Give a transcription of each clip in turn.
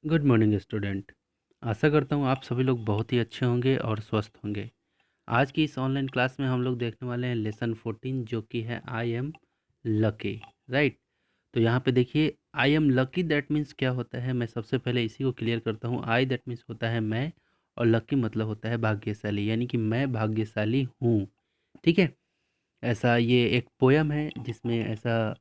Good morning student. आशा करता हूँ आप सभी लोग बहुत ही अच्छे होंगे और स्वस्थ होंगे। आज की इस ऑनलाइन क्लास में हम लोग देखने वाले हैं लेसन 14 जो कि है आई एम लकी। राइट। तो यहाँ पे देखिए आई एम लकी दैट मीन्स क्या होता है, मैं सबसे पहले इसी को क्लियर करता हूँ। आई दैट मीन्स होता है मैं, और लकी मतलब होता है भाग्यशाली, यानी कि मैं भाग्यशाली हूँ। ठीक है। ऐसा ये एक पोयम है जिसमें ऐसा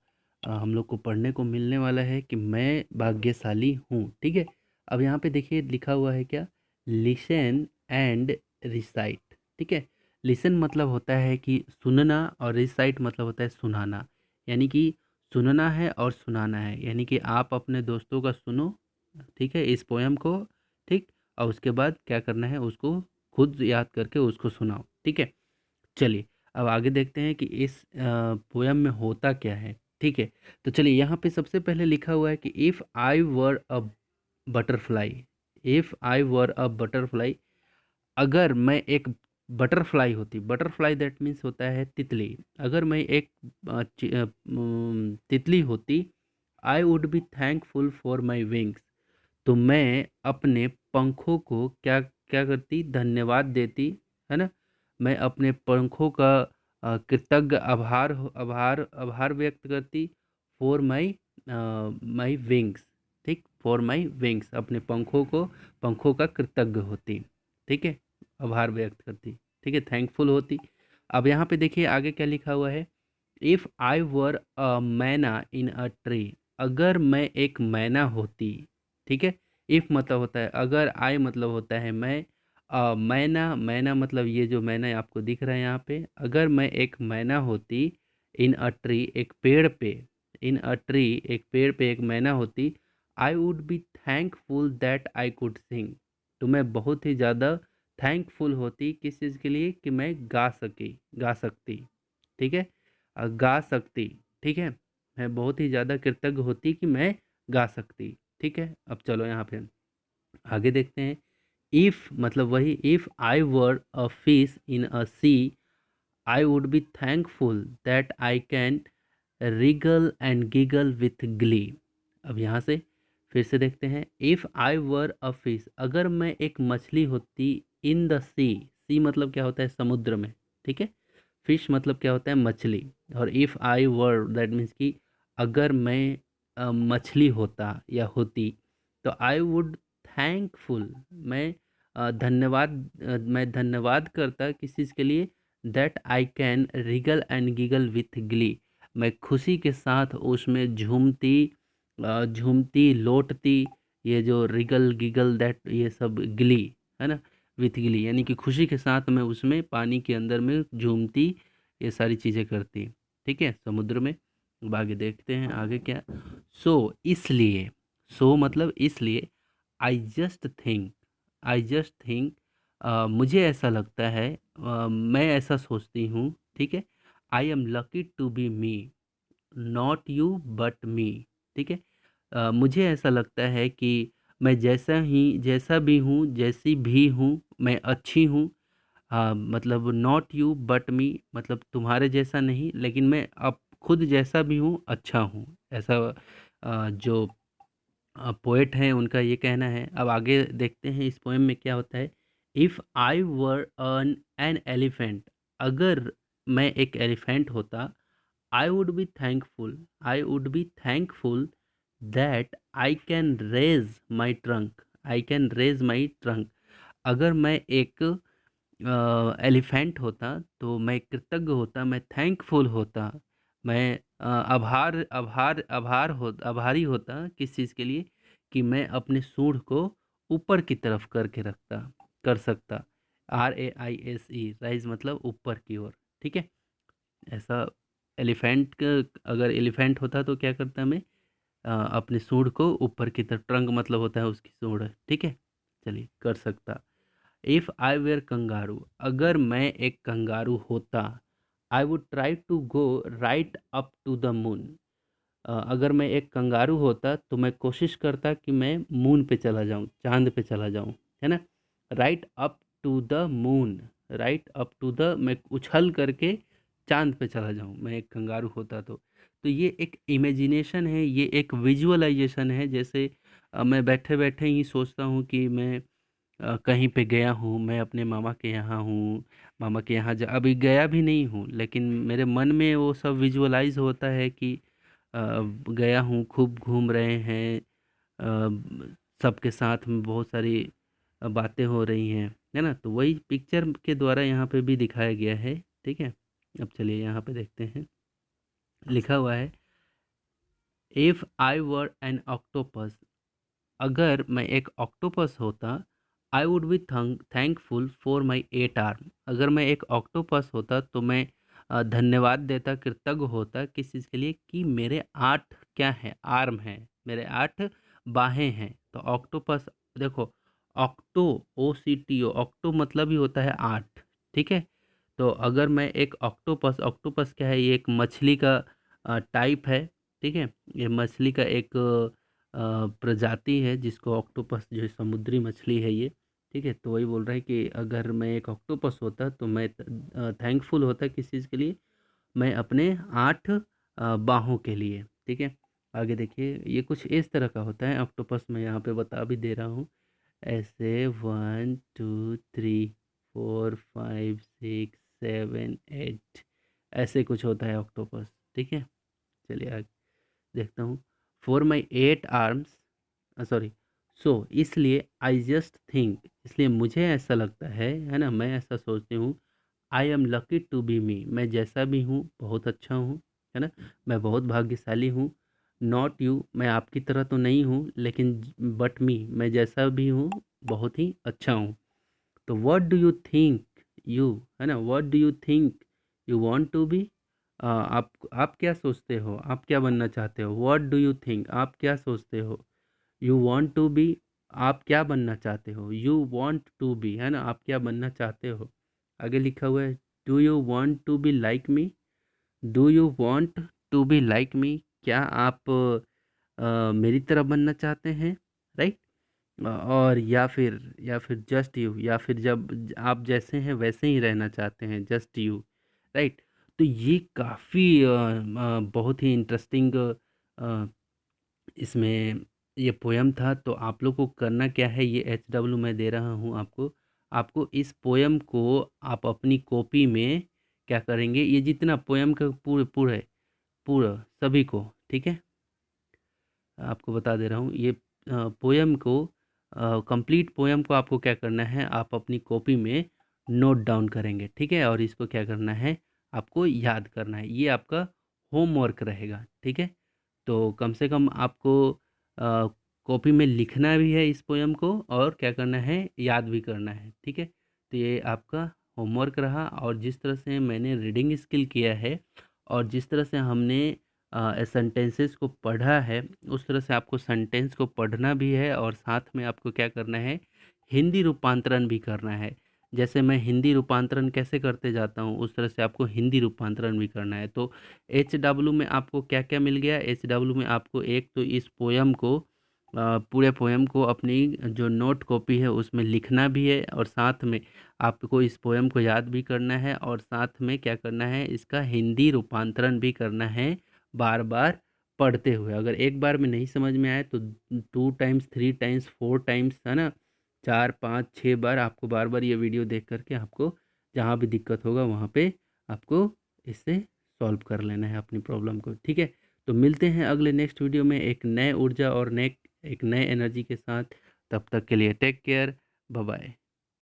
हम लोग को पढ़ने को मिलने वाला है कि मैं भाग्यशाली हूँ। ठीक है। अब यहाँ पे देखिए लिखा हुआ है क्या, लिसन एंड रिसाइट। ठीक है। लिसन मतलब होता है कि सुनना, और रिसाइट मतलब होता है सुनाना। यानी कि सुनना है और सुनाना है, यानी कि आप अपने दोस्तों का सुनो। ठीक है, इस पोयम को। ठीक। और उसके बाद क्या करना है, उसको खुद याद करके उसको सुनाओ। ठीक है। चलिए अब आगे देखते हैं कि इस पोयम में होता क्या है। ठीक है। तो चलिए यहाँ पे सबसे पहले लिखा हुआ है कि if I were a butterfly. If I were a butterfly, अगर मैं एक बटरफ्लाई होती। बटरफ्लाई दैट मीन्स होता है तितली। अगर मैं एक तितली होती, आई would be thankful for my wings. तो मैं अपने पंखों को क्या क्या करती, धन्यवाद देती। है ना। मैं अपने पंखों का कृतज्ञ आभार आभार व्यक्त करती। For my my wings. ठीक, फॉर माई विंग्स, अपने पंखों को, पंखों का कृतज्ञ होती। ठीक है। आभार व्यक्त करती। ठीक है, थैंकफुल होती। अब यहाँ पे देखिए आगे क्या लिखा हुआ है, इफ़ आई वर अ मैना इन अ ट्री। अगर मैं एक मैना होती। ठीक है। इफ़ मतलब होता है अगर, आई मतलब होता है मैं, मैना, मैना मतलब ये जो मैना आपको दिख रहा है यहाँ पे, अगर मैं एक मैना होती इन अ ट्री, एक पेड़ पे, इन अ ट्री एक पेड़ पे एक मैना होती, आई would be thankful that I could sing. तो मैं बहुत ही ज़्यादा थैंकफुल होती किस चीज़ के लिए, कि मैं गा सकती। ठीक है। गा सकती। ठीक है। मैं बहुत ही ज़्यादा कृतज्ञ होती कि मैं गा सकती। ठीक है। अब चलो यहाँ पे आगे देखते हैं। इफ़ मतलब वही, if I were a fish in a sea, I would be thankful that I can wriggle and giggle with glee. अब यहाँ से फिर से देखते हैं। If I were a fish, अगर मैं एक मछली होती इन द सी। सी मतलब क्या होता है, समुद्र में। ठीक है। फिश मतलब क्या होता है, मछली। और if I were that means कि अगर मैं मछली होता या होती, तो आई वुड थैंकफुल, मैं मैं धन्यवाद करता किस चीज़ के लिए, that I can wriggle and giggle with Glee. मैं खुशी के साथ उसमें झूमती, झूमती लौटती। ये जो रिगल गिगल दैट, ये सब गिली है ना, विथ गिली यानी कि खुशी के साथ मैं उसमें पानी के अंदर में झूमती, ये सारी चीज़ें करती। ठीक है, समुद्र में। अब आगे देखते हैं आगे क्या। सो इसलिए, सो मतलब इसलिए, I just think, I just think, मुझे ऐसा लगता है, मैं ऐसा सोचती हूँ। ठीक है। I am lucky to be me, not you but me. ठीक है। मुझे ऐसा लगता है कि मैं जैसा भी हूँ, जैसी भी हूँ, मैं अच्छी हूँ। हाँ मतलब नॉट यू बट मी मतलब तुम्हारे जैसा नहीं, लेकिन मैं अब खुद जैसा भी हूँ, अच्छा हूँ। ऐसा जो पोएट हैं उनका ये कहना है। अब आगे देखते हैं इस पोएम में क्या होता है। If I were an elephant, अगर मैं एक एलिफेंट होता, I would be thankful, I would be thankful that I can raise my trunk, I can raise my trunk. अगर मैं एक एलिफेंट होता तो मैं कृतज्ञ होता, मैं थैंकफुल होता, मैं आभारी होता किस चीज़ के लिए, कि मैं अपने सूंड को ऊपर की तरफ करके रखता, कर सकता। RAISE, राइज मतलब ऊपर की ओर। ठीक है। ऐसा एलिफेंट का, अगर एलिफेंट होता तो क्या करता मैं, अपने सूंड को ऊपर की तरफ, ट्रंक मतलब होता है उसकी सूंड। ठीक है। चलिए, कर सकता। इफ़ आई वेयर कंगारू, अगर मैं एक कंगारू होता, I would try to go right up to the moon. अगर मैं एक कंगारू होता तो मैं कोशिश करता कि मैं मून पे चला जाऊं, चांद पे चला जाऊं। है ना। Right up to the moon, right up to the, मैं उछल करके चांद पे चला जाऊं, मैं एक कंगारू होता तो। ये एक इमेजिनेशन है, ये एक विजुअलाइजेशन है। जैसे मैं बैठे-बैठे ही सोचता हूँ कि मैं कहीं पे गया हूँ, मैं अपने मामा के यहाँ हूँ, मामा के यहाँ जा अभी गया भी नहीं हूँ, लेकिन मेरे मन में वो सब विजुअलाइज़ होता है कि गया हूँ, खूब घूम रहे हैं, सबके साथ में बहुत सारी बातें हो रही हैं, है ना? तो वही पिक्चर के द्वारा यहाँ पे भी दिखाया गया है, ठीक है? अब चलिए यहाँ पे देखते हैं, लिखा हुआ है, if I were N octopus, अगर मैं एक ऑक्टोपस होता, I would be thankful for my 8 arm, अगर मैं एक ऑक्टोपस होता तो मैं धन्यवाद देता, कृतज्ञ होता किस चीज़ के लिए कि मेरे 8 क्या हैं, आर्म हैं, मेरे 8 बाहें हैं। तो ऑक्टोपस, देखो, ऑक्टो, OCTO, ऑक्टो मतलब ही होता है 8, ठीक है? तो अगर मैं एक ऑक्टोपस, ऑक्टोपस क्या है, ये एक मछली का टाइप है, ठीक है? ये मछली का एक प्रजाति है जिसको ऑक्टोपस, जो है समुद्री मछली है ये, ठीक है? तो वही बोल रहा है कि अगर मैं एक ऑक्टोपस होता तो मैं थैंकफुल होता किस चीज़ के लिए, मैं अपने 8 बाहों के लिए, ठीक है? आगे देखिए, ये कुछ इस तरह का होता है ऑक्टोपस, मैं यहाँ पे बता भी दे रहा हूँ, ऐसे 1 2 3 4 5 6 7 8, ऐसे कुछ होता है ऑक्टोपस, ठीक है? चलिए आगे देखता हूँ। फॉर माई 8 आर्म्स, सॉरी, सो इसलिए आई जस्ट थिंक, इसलिए मुझे ऐसा लगता है ना, मैं ऐसा सोचती हूँ, I am lucky to be me, मैं जैसा भी हूँ बहुत अच्छा हूँ, है ना? मैं बहुत भाग्यशाली हूँ। नॉट यू, मैं आपकी तरह तो नहीं हूँ, लेकिन बट मी, मैं जैसा भी हूँ बहुत ही अच्छा हूँ। तो what do you think you, है ना, what do you think you want to be, आप क्या सोचते हो, आप क्या बनना चाहते हो, व्हाट डू यू थिंक, आप क्या सोचते हो, यू वांट टू बी, आप क्या बनना चाहते हो, यू वांट टू बी, है ना, आप क्या बनना चाहते हो। आगे लिखा हुआ है, do you want to be like me, do you want to be like me, क्या आप मेरी तरह बनना चाहते हैं, राइट? और या फिर जस्ट यू, या फिर जब आप जैसे हैं वैसे ही रहना चाहते हैं, जस्ट यू, राइट? तो ये काफ़ी बहुत ही इंटरेस्टिंग इसमें ये पोयम था। तो आप लोग को करना क्या है, ये HW मैं दे रहा हूँ आपको, आपको इस पोयम को आप अपनी कॉपी में क्या करेंगे, ये जितना पोयम का पूरे पूरे पूरा सभी को, ठीक है, आपको बता दे रहा हूँ, ये पोयम को, कंप्लीट पोयम को आपको क्या करना है, आप अपनी कॉपी में नोट डाउन करेंगे, ठीक है? और इसको क्या करना है, आपको याद करना है, ये आपका होमवर्क रहेगा, ठीक है? तो कम से कम आपको कॉपी में लिखना भी है इस पोयम को, और क्या करना है, याद भी करना है, ठीक है? तो ये आपका होमवर्क रहा, और जिस तरह से मैंने रीडिंग स्किल किया है, और जिस तरह से हमने सेंटेंसेस को पढ़ा है, उस तरह से आपको सेंटेंस को पढ़ना भी है, और साथ में आपको क्या करना है, हिंदी रूपांतरण भी करना है। जैसे मैं हिंदी रूपांतरण कैसे करते जाता हूँ, उस तरह से आपको हिंदी रूपांतरण भी करना है। तो HW में आपको क्या क्या मिल गया, HW में आपको एक तो इस पोयम को, पूरे पोयम को अपनी जो नोट कॉपी है उसमें लिखना भी है, और साथ में आपको इस पोयम को याद भी करना है, और साथ में क्या करना है, इसका हिंदी रूपांतरण भी करना है, बार बार पढ़ते हुए। अगर एक बार में नहीं समझ में आए तो 2 टाइम्स, 3 टाइम्स, 4 टाइम्स, है ना, 4 5 6 बार आपको बार बार ये वीडियो देख करके आपको जहाँ भी दिक्कत होगा वहाँ पे आपको इससे सॉल्व कर लेना है अपनी प्रॉब्लम को, ठीक है? तो मिलते हैं अगले नेक्स्ट वीडियो में एक नए ऊर्जा और नए एक नए एनर्जी के साथ। तब तक के लिए टेक केयर, बाय बाय।